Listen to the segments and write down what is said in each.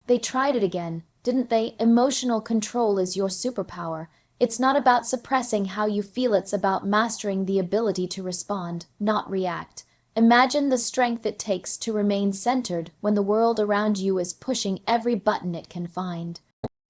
They tried it again, didn't they? Emotional control is your superpower. It's not about suppressing how you feel, it's about mastering the ability to respond, not react. Imagine the strength it takes to remain centered when the world around you is pushing every button it can find.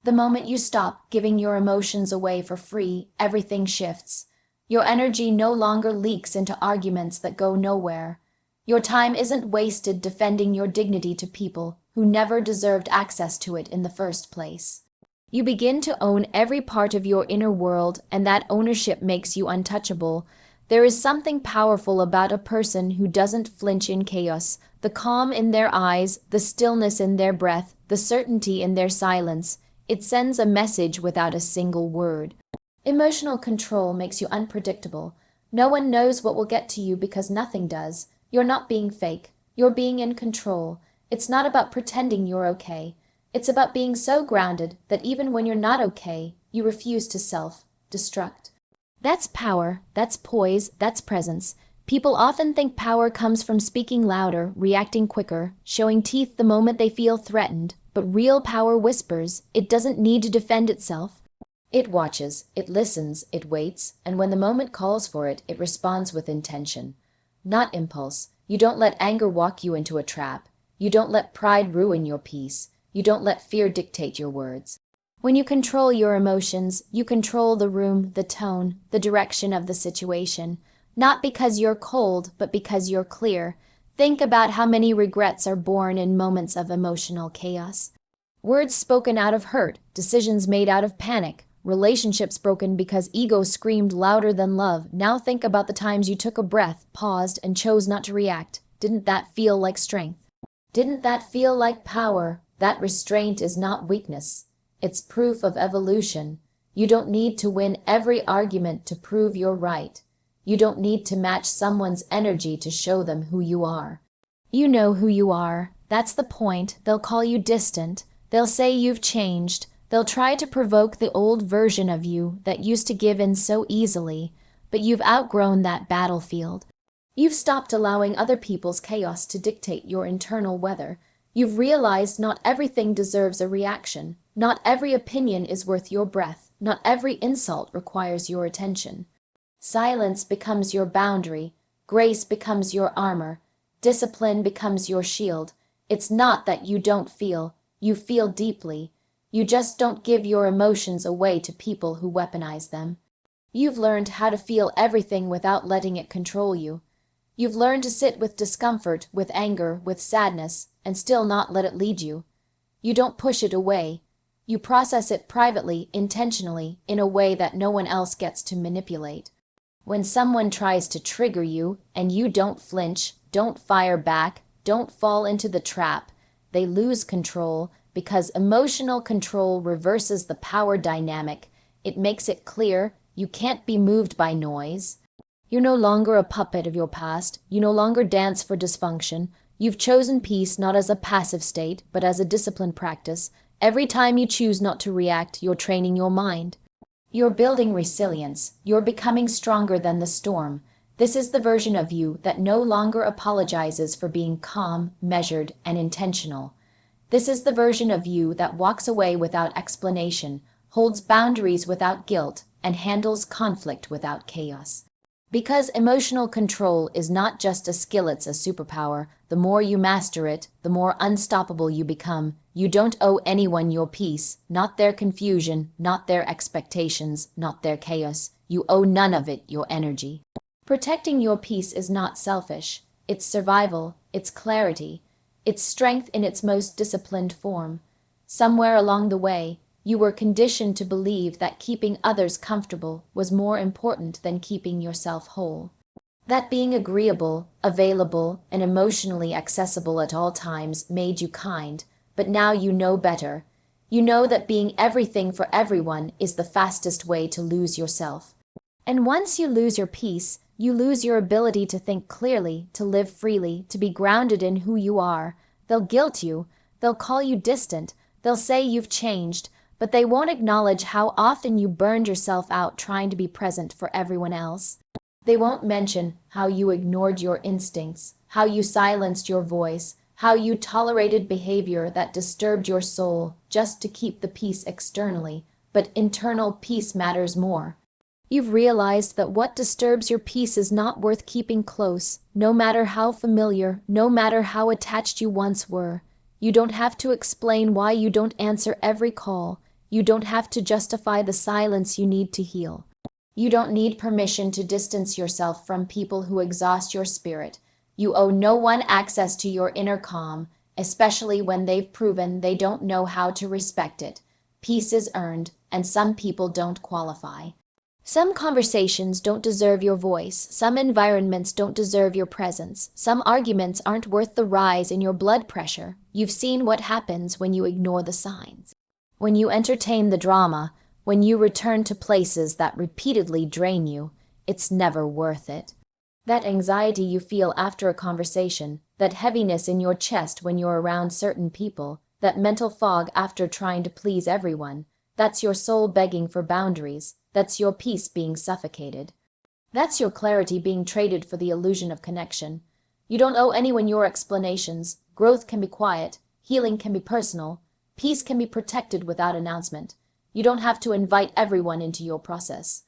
The moment you stop giving your emotions away for free, everything shifts. Your energy no longer leaks into arguments that go nowhere. Your time isn't wasted defending your dignity to people who never deserved access to it in the first place. You begin to own every part of your inner world, and that ownership makes you untouchable. There is something powerful about a person who doesn't flinch in chaos, the calm in their eyes, the stillness in their breath, the certainty in their silence. It sends a message without a single word. Emotional control makes you unpredictable. No one knows what will get to you because nothing does. You're not being fake. You're being in control. It's not about pretending you're okay. It's about being so grounded that even when you're not okay, you refuse to self-destruct. That's power, that's poise, that's presence. People often think power comes from speaking louder, reacting quicker, showing teeth the moment they feel threatened. But real power whispers. It doesn't need to defend itself. It watches, it listens, it waits, and when the moment calls for it, it responds with intention. Not impulse. You don't let anger walk you into a trap. You don't let pride ruin your peace. You don't let fear dictate your words. When you control your emotions, you control the room, the tone, the direction of the situation. Not because you're cold, but because you're clear. Think about how many regrets are born in moments of emotional chaos. Words spoken out of hurt, decisions made out of panic, relationships broken because ego screamed louder than love. Now think about the times you took a breath, paused, and chose not to react. Didn't that feel like strength? Didn't that feel like power? That restraint is not weakness. It's proof of evolution. You don't need to win every argument to prove you're right. You don't need to match someone's energy to show them who you are. You know who you are. That's the point. They'll call you distant. They'll say you've changed. They'll try to provoke the old version of you that used to give in so easily. But you've outgrown that battlefield. You've stopped allowing other people's chaos to dictate your internal weather. You've realized not everything deserves a reaction. Not every opinion is worth your breath. Not every insult requires your attention. Silence becomes your boundary. Grace becomes your armor. Discipline becomes your shield. It's not that you don't feel. You feel deeply. You just don't give your emotions away to people who weaponize them. You've learned how to feel everything without letting it control you. You've learned to sit with discomfort, with anger, with sadness, and still not let it lead you. You don't push it away. You process it privately, intentionally, in a way that no one else gets to manipulate. When someone tries to trigger you, and you don't flinch, don't fire back, don't fall into the trap, they lose control, because emotional control reverses the power dynamic. It makes it clear you can't be moved by noise. You're no longer a puppet of your past. You no longer dance for dysfunction. You've chosen peace not as a passive state, but as a disciplined practice. Every time you choose not to react, you're training your mind. You're building resilience. You're becoming stronger than the storm. This is the version of you that no longer apologizes for being calm, measured, and intentional. This is the version of you that walks away without explanation, holds boundaries without guilt, and handles conflict without chaos. Because emotional control is not just a skill, it's a superpower. The more you master it, the more unstoppable you become. You don't owe anyone your peace, not their confusion, not their expectations, not their chaos. You owe none of it your energy. Protecting your peace is not selfish. It's survival, it's clarity, it's strength in its most disciplined form. Somewhere along the way, you were conditioned to believe that keeping others comfortable was more important than keeping yourself whole. That being agreeable, available, and emotionally accessible at all times made you kind, but now you know better. You know that being everything for everyone is the fastest way to lose yourself. And once you lose your peace, you lose your ability to think clearly, to live freely, to be grounded in who you are. They'll guilt you. They'll call you distant. They'll say you've changed. But they won't acknowledge how often you burned yourself out trying to be present for everyone else. They won't mention how you ignored your instincts, how you silenced your voice, how you tolerated behavior that disturbed your soul just to keep the peace externally, but internal peace matters more. You've realized that what disturbs your peace is not worth keeping close, no matter how familiar, no matter how attached you once were. You don't have to explain why you don't answer every call. You don't have to justify the silence you need to heal. You don't need permission to distance yourself from people who exhaust your spirit. You owe no one access to your inner calm, especially when they've proven they don't know how to respect it. Peace is earned, and some people don't qualify. Some conversations don't deserve your voice, some environments don't deserve your presence, some arguments aren't worth the rise in your blood pressure. You've seen what happens when you ignore the signs. When you entertain the drama, when you return to places that repeatedly drain you, it's never worth it. That anxiety you feel after a conversation, that heaviness in your chest when you're around certain people, that mental fog after trying to please everyone, that's your soul begging for boundaries. That's your peace being suffocated. That's your clarity being traded for the illusion of connection. You don't owe anyone your explanations. Growth can be quiet. Healing can be personal. Peace can be protected without announcement. You don't have to invite everyone into your process.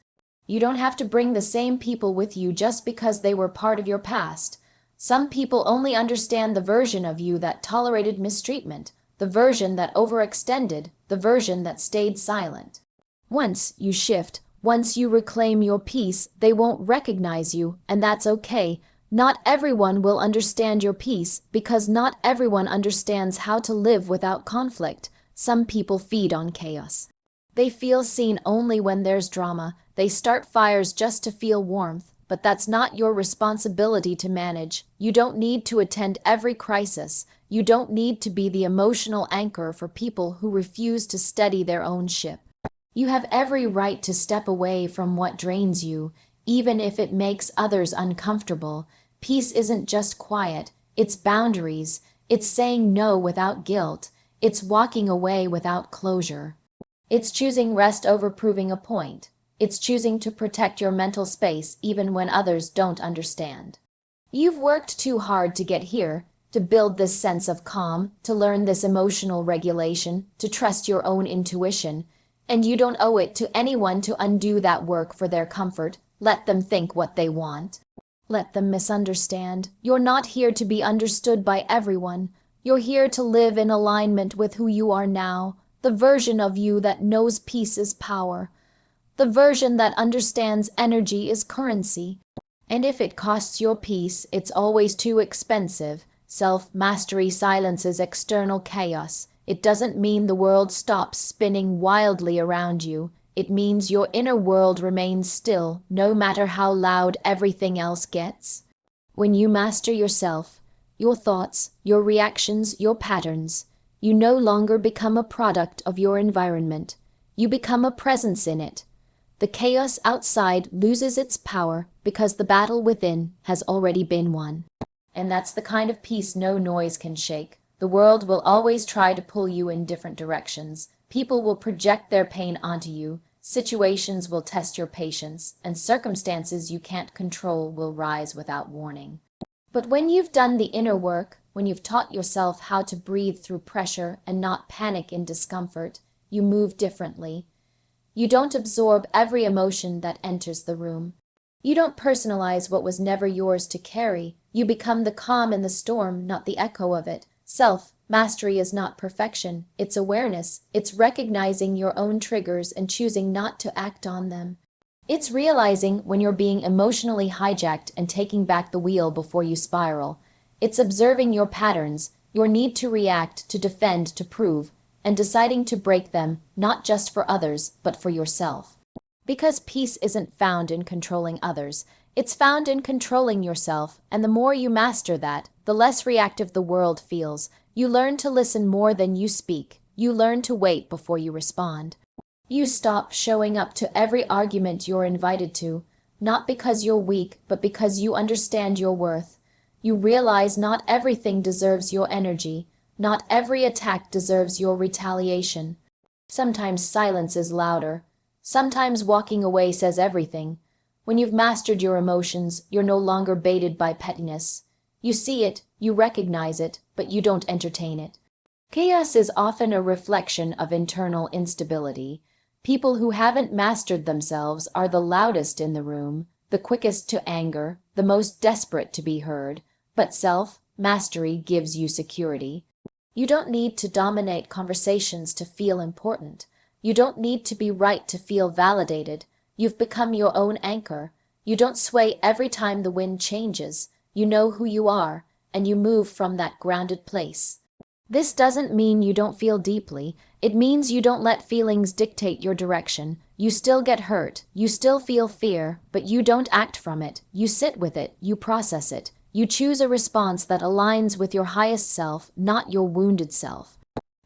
You don't have to bring the same people with you just because they were part of your past. Some people only understand the version of you that tolerated mistreatment, the version that overextended, the version that stayed silent. Once you shift, once you reclaim your peace, they won't recognize you, and that's okay. Not everyone will understand your peace, because not everyone understands how to live without conflict. Some people feed on chaos. They feel seen only when there's drama. They start fires just to feel warmth, but that's not your responsibility to manage. You don't need to attend every crisis. You don't need to be the emotional anchor for people who refuse to steady their own ship. You have every right to step away from what drains you, even if it makes others uncomfortable. Peace isn't just quiet, it's boundaries. It's saying no without guilt. It's walking away without closure. It's choosing rest over proving a point. It's choosing to protect your mental space even when others don't understand. You've worked too hard to get here, to build this sense of calm, to learn this emotional regulation, to trust your own intuition. And you don't owe it to anyone to undo that work for their comfort. Let them think what they want. Let them misunderstand. You're not here to be understood by everyone. You're here to live in alignment with who you are now, the version of you that knows peace is power, the version that understands energy is currency. And if it costs your peace, it's always too expensive. Self-mastery silences external chaos. It doesn't mean the world stops spinning wildly around you. It means your inner world remains still, no matter how loud everything else gets. When you master yourself, your thoughts, your reactions, your patterns, you no longer become a product of your environment. You become a presence in it. The chaos outside loses its power because the battle within has already been won. And that's the kind of peace no noise can shake. The world will always try to pull you in different directions. People will project their pain onto you. Situations will test your patience, and circumstances you can't control will rise without warning. But when you've done the inner work, when you've taught yourself how to breathe through pressure and not panic in discomfort, you move differently. You don't absorb every emotion that enters the room. You don't personalize what was never yours to carry. You become the calm in the storm, not the echo of it. Self-mastery is not perfection, it's awareness. It's recognizing your own triggers and choosing not to act on them. It's realizing when you're being emotionally hijacked and taking back the wheel before you spiral. It's observing your patterns, your need to react, to defend, to prove, and deciding to break them, not just for others, but for yourself. Because peace isn't found in controlling others. It's found in controlling yourself, and the more you master that, the less reactive the world feels. You learn to listen more than you speak. You learn to wait before you respond. You stop showing up to every argument you're invited to, not because you're weak, but because you understand your worth. You realize not everything deserves your energy. Not every attack deserves your retaliation. Sometimes silence is louder. Sometimes walking away says everything. When you've mastered your emotions, you're no longer baited by pettiness. You see it, you recognize it, but you don't entertain it. Chaos is often a reflection of internal instability. People who haven't mastered themselves are the loudest in the room, the quickest to anger, the most desperate to be heard, but self-mastery gives you security. You don't need to dominate conversations to feel important. You don't need to be right to feel validated. You've become your own anchor. You don't sway every time the wind changes. You know who you are, and you move from that grounded place. This doesn't mean you don't feel deeply. It means you don't let feelings dictate your direction. You still get hurt. You still feel fear, but you don't act from it. You sit with it. You process it. You choose a response that aligns with your highest self, not your wounded self.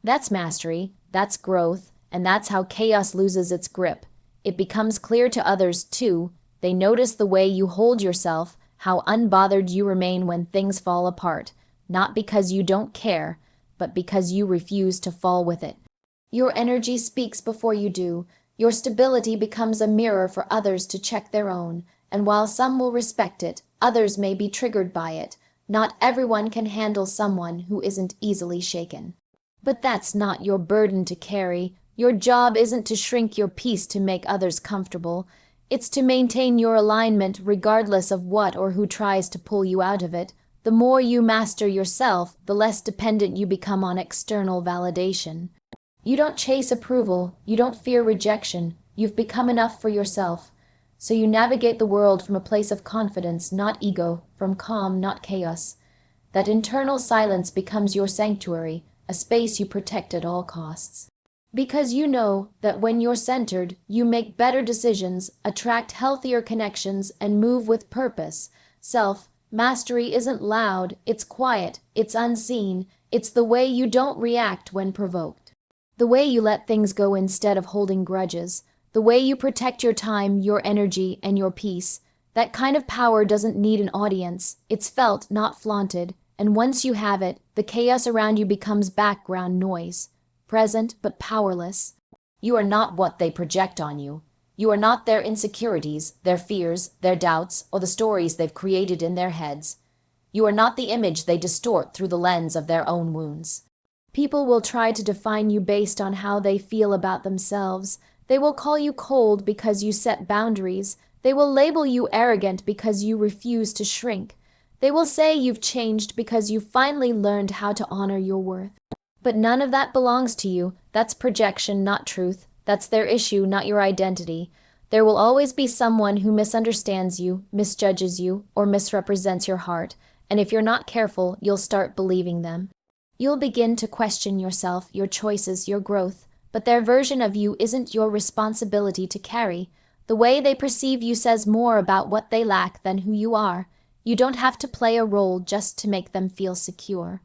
That's mastery. That's growth. And that's how chaos loses its grip. It becomes clear to others, too. They notice the way you hold yourself, how unbothered you remain when things fall apart, not because you don't care, but because you refuse to fall with it. Your energy speaks before you do. Your stability becomes a mirror for others to check their own, and while some will respect it, others may be triggered by it. Not everyone can handle someone who isn't easily shaken. But that's not your burden to carry. Your job isn't to shrink your peace to make others comfortable. It's to maintain your alignment regardless of what or who tries to pull you out of it. The more you master yourself, the less dependent you become on external validation. You don't chase approval. You don't fear rejection. You've become enough for yourself. So you navigate the world from a place of confidence, not ego, from calm, not chaos. That internal silence becomes your sanctuary, a space you protect at all costs. Because you know that when you're centered, you make better decisions, attract healthier connections, and move with purpose. Self-mastery isn't loud, it's quiet, it's unseen, it's the way you don't react when provoked. The way you let things go instead of holding grudges. The way you protect your time, your energy, and your peace. That kind of power doesn't need an audience. It's felt, not flaunted. And once you have it, the chaos around you becomes background noise. Present but powerless. You are not what they project on you. You are not their insecurities, their fears, their doubts, or the stories they've created in their heads. You are not the image they distort through the lens of their own wounds. People will try to define you based on how they feel about themselves. They will call you cold because you set boundaries. They will label you arrogant because you refuse to shrink. They will say you've changed because you finally learned how to honor your worth. But none of that belongs to you. That's projection, not truth. That's their issue, not your identity. There will always be someone who misunderstands you, misjudges you, or misrepresents your heart. And if you're not careful, you'll start believing them. You'll begin to question yourself, your choices, your growth. But their version of you isn't your responsibility to carry. The way they perceive you says more about what they lack than who you are. You don't have to play a role just to make them feel secure.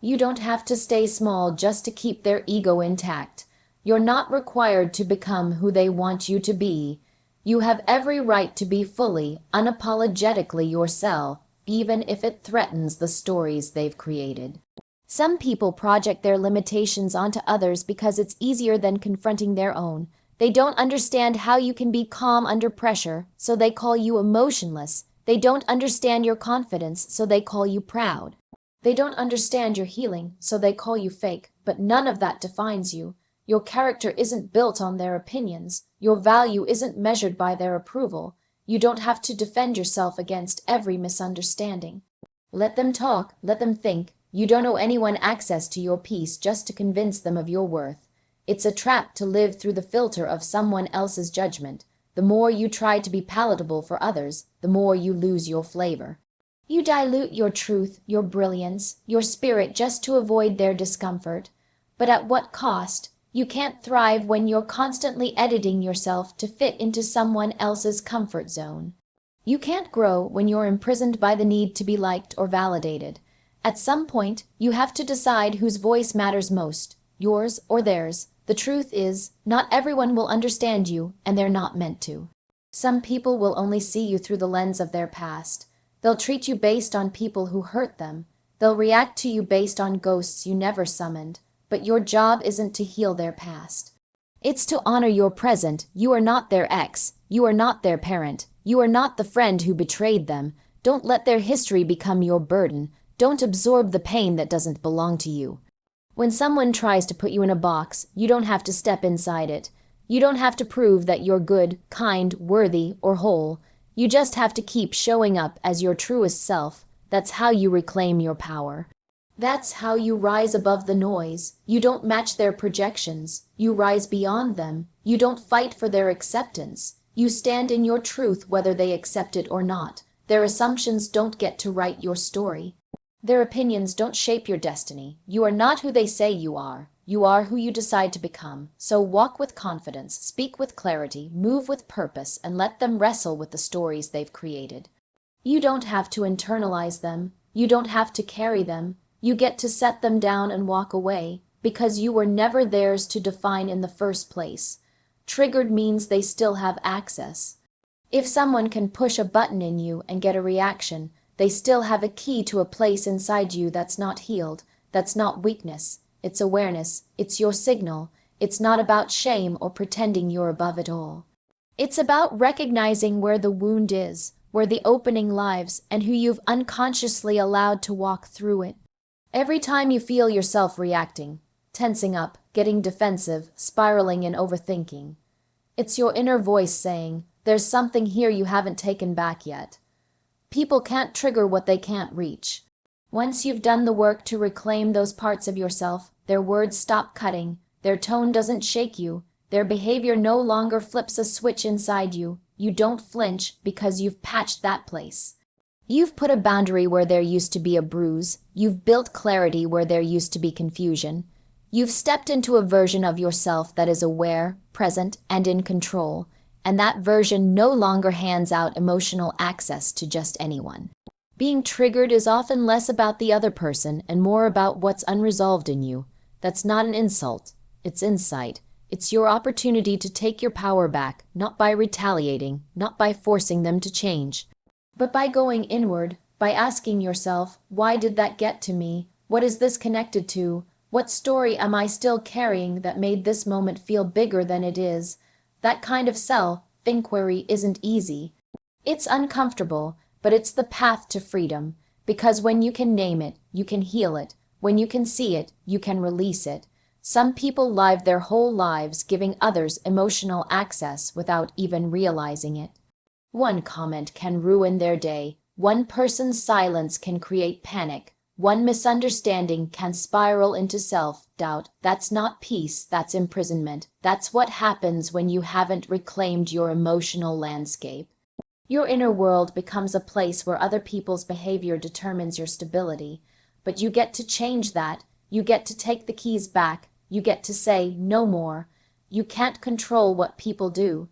You don't have to stay small just to keep their ego intact. You're not required to become who they want you to be. You have every right to be fully, unapologetically yourself, even if it threatens the stories they've created. Some people project their limitations onto others because it's easier than confronting their own. They don't understand how you can be calm under pressure, so they call you emotionless. They don't understand your confidence, so they call you proud. They don't understand your healing, so they call you fake, but none of that defines you. Your character isn't built on their opinions. Your value isn't measured by their approval. You don't have to defend yourself against every misunderstanding. Let them talk, let them think. You don't owe anyone access to your peace just to convince them of your worth. It's a trap to live through the filter of someone else's judgment. The more you try to be palatable for others, the more you lose your flavor. You dilute your truth, your brilliance, your spirit just to avoid their discomfort. But at what cost? You can't thrive when you're constantly editing yourself to fit into someone else's comfort zone. You can't grow when you're imprisoned by the need to be liked or validated. At some point, you have to decide whose voice matters most, yours or theirs. The truth is, not everyone will understand you, and they're not meant to. Some people will only see you through the lens of their past. They'll treat you based on people who hurt them. They'll react to you based on ghosts you never summoned. But your job isn't to heal their past. It's to honor your present. You are not their ex. You are not their parent. You are not the friend who betrayed them. Don't let their history become your burden. Don't absorb the pain that doesn't belong to you. When someone tries to put you in a box, you don't have to step inside it. You don't have to prove that you're good, kind, worthy, or whole. You just have to keep showing up as your truest self. That's how you reclaim your power. That's how you rise above the noise. You don't match their projections. You rise beyond them. You don't fight for their acceptance. You stand in your truth whether they accept it or not. Their assumptions don't get to write your story. Their opinions don't shape your destiny. You are not who they say you are. You are who you decide to become. So walk with confidence, speak with clarity, move with purpose, and let them wrestle with the stories they've created. You don't have to internalize them. You don't have to carry them. You get to set them down and walk away, because you were never theirs to define in the first place. Triggered means they still have access. If someone can push a button in you and get a reaction, they still have a key to a place inside you that's not healed. That's not weakness. It's awareness. It's your signal. It's not about shame or pretending you're above it all. It's about recognizing where the wound is, where the opening lies, and who you've unconsciously allowed to walk through it. Every time you feel yourself reacting, tensing up, getting defensive, spiraling and overthinking, it's your inner voice saying, there's something here you haven't taken back yet. People can't trigger what they can't reach. Once you've done the work to reclaim those parts of yourself, their words stop cutting, their tone doesn't shake you, their behavior no longer flips a switch inside you. You don't flinch because you've patched that place. You've put a boundary where there used to be a bruise. You've built clarity where there used to be confusion. You've stepped into a version of yourself that is aware, present, and in control, and that version no longer hands out emotional access to just anyone. Being triggered is often less about the other person and more about what's unresolved in you. That's not an insult. It's insight. It's your opportunity to take your power back, not by retaliating, not by forcing them to change, but by going inward, by asking yourself, why did that get to me? What is this connected to? What story am I still carrying that made this moment feel bigger than it is? That kind of self-inquiry isn't easy. It's uncomfortable, but it's the path to freedom, because when you can name it, you can heal it. When you can see it, you can release it. Some people live their whole lives giving others emotional access without even realizing it. One comment can ruin their day. One person's silence can create panic. One misunderstanding can spiral into self-doubt. That's not peace, that's imprisonment. That's what happens when you haven't reclaimed your emotional landscape. Your inner world becomes a place where other people's behavior determines your stability. But you get to change that. You get to take the keys back. You get to say no more. You can't control what people do.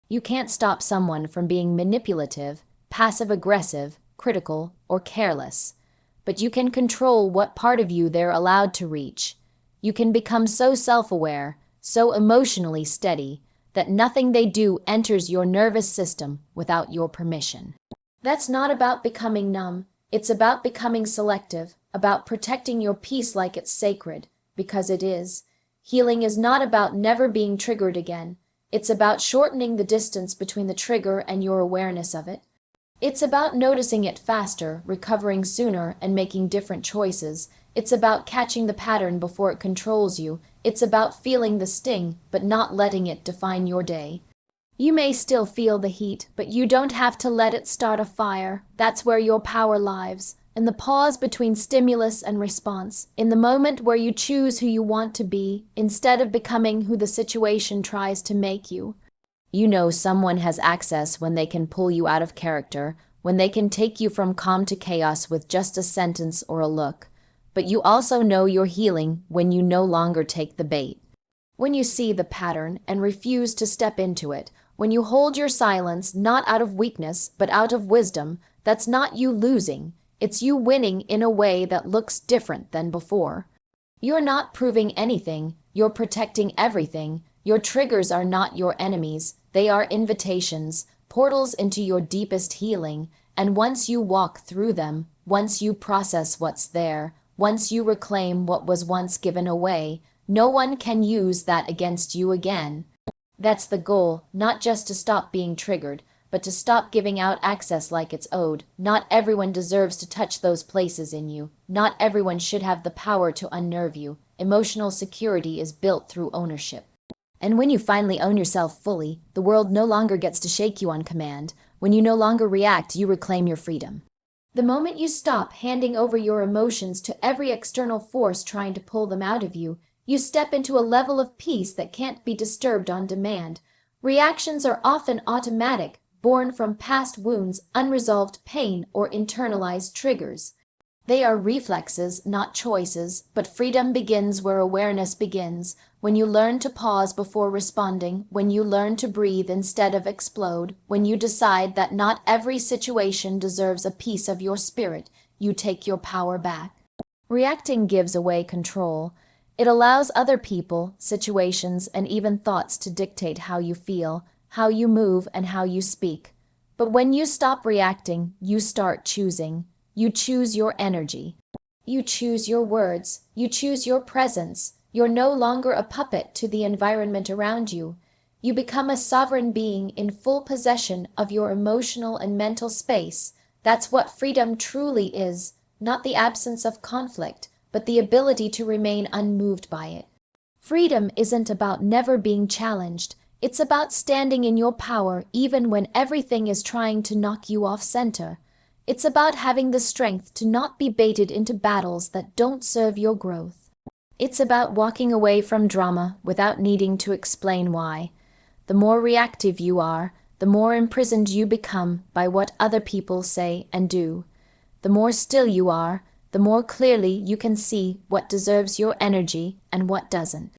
You can't stop someone from being manipulative, passive-aggressive, critical, or careless. But you can control what part of you they're allowed to reach. You can become so self-aware, so emotionally steady, that nothing they do enters your nervous system without your permission. That's not about becoming numb. It's about becoming selective, about protecting your peace like it's sacred, because it is. Healing is not about never being triggered again. It's about shortening the distance between the trigger and your awareness of it. It's about noticing it faster, recovering sooner, and making different choices. It's about catching the pattern before it controls you. It's about feeling the sting, but not letting it define your day. You may still feel the heat, but you don't have to let it start a fire. That's where your power lies. In the pause between stimulus and response, in the moment where you choose who you want to be, instead of becoming who the situation tries to make you. You know someone has access when they can pull you out of character, when they can take you from calm to chaos with just a sentence or a look. But you also know you're healing when you no longer take the bait. When you see the pattern and refuse to step into it, when you hold your silence not out of weakness but out of wisdom, that's not you losing. It's you winning in a way that looks different than before. You're not proving anything. You're protecting everything. Your triggers are not your enemies. They are invitations, portals into your deepest healing. And once you walk through them, once you process what's there, once you reclaim what was once given away, no one can use that against you again. That's the goal, not just to stop being triggered, but to stop giving out access like it's owed. Not everyone deserves to touch those places in you. Not everyone should have the power to unnerve you. Emotional security is built through ownership. And when you finally own yourself fully, the world no longer gets to shake you on command. When you no longer react, you reclaim your freedom. The moment you stop handing over your emotions to every external force trying to pull them out of you, you step into a level of peace that can't be disturbed on demand. Reactions are often automatic, born from past wounds, unresolved pain, or internalized triggers. They are reflexes, not choices, but freedom begins where awareness begins. When you learn to pause before responding, when you learn to breathe instead of explode, when you decide that not every situation deserves a piece of your spirit, you take your power back. Reacting gives away control. It allows other people, situations, and even thoughts to dictate how you feel, how you move, and how you speak. But when you stop reacting, you start choosing. You choose your energy. You choose your words. You choose your presence. You're no longer a puppet to the environment around you. You become a sovereign being in full possession of your emotional and mental space. That's what freedom truly is, not the absence of conflict, but the ability to remain unmoved by it. Freedom isn't about never being challenged. It's about standing in your power even when everything is trying to knock you off center. It's about having the strength to not be baited into battles that don't serve your growth. It's about walking away from drama without needing to explain why. The more reactive you are, the more imprisoned you become by what other people say and do. The more still you are, the more clearly you can see what deserves your energy and what doesn't.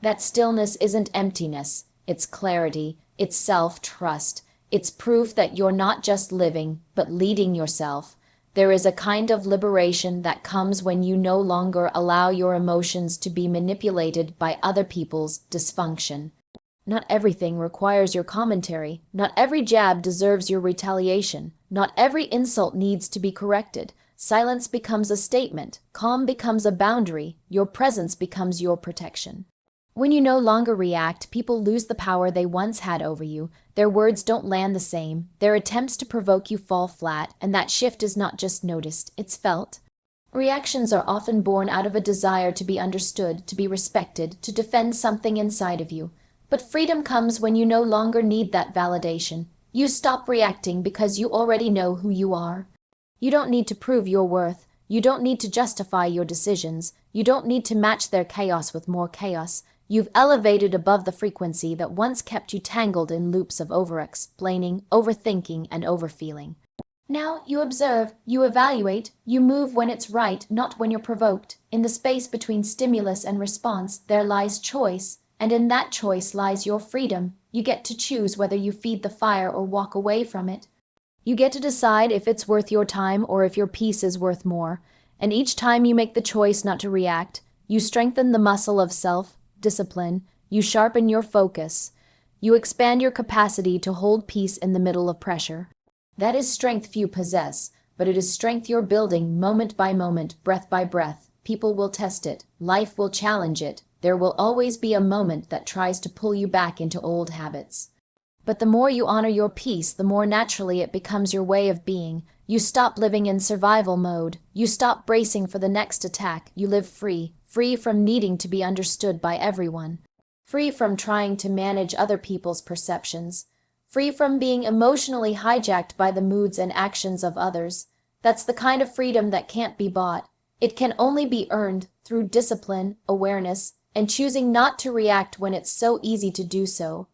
That stillness isn't emptiness, it's clarity, it's self-trust. It's proof that you're not just living, but leading yourself. There is a kind of liberation that comes when you no longer allow your emotions to be manipulated by other people's dysfunction. Not everything requires your commentary. Not every jab deserves your retaliation. Not every insult needs to be corrected. Silence becomes a statement. Calm becomes a boundary. Your presence becomes your protection. When you no longer react, people lose the power they once had over you. Their words don't land the same. Their attempts to provoke you fall flat, and that shift is not just noticed, it's felt. Reactions are often born out of a desire to be understood, to be respected, to defend something inside of you. But freedom comes when you no longer need that validation. You stop reacting because you already know who you are. You don't need to prove your worth. You don't need to justify your decisions. You don't need to match their chaos with more chaos. You've elevated above the frequency that once kept you tangled in loops of over-explaining, overthinking, and overfeeling. Now you observe, you evaluate, you move when it's right, not when you're provoked. In the space between stimulus and response, there lies choice, and in that choice lies your freedom. You get to choose whether you feed the fire or walk away from it. You get to decide if it's worth your time or if your peace is worth more. And each time you make the choice not to react, you strengthen the muscle of self-discipline, you sharpen your focus, you expand your capacity to hold peace in the middle of pressure. That is strength few possess, but it is strength you're building moment by moment, breath by breath. People will test it, life will challenge it. There will always be a moment that tries to pull you back into old habits. But the more you honor your peace, the more naturally it becomes your way of being. You stop living in survival mode. You stop bracing for the next attack. You live free, free from needing to be understood by everyone, free from trying to manage other people's perceptions, free from being emotionally hijacked by the moods and actions of others. That's the kind of freedom that can't be bought. It can only be earned through discipline, awareness, and choosing not to react when it's so easy to do so.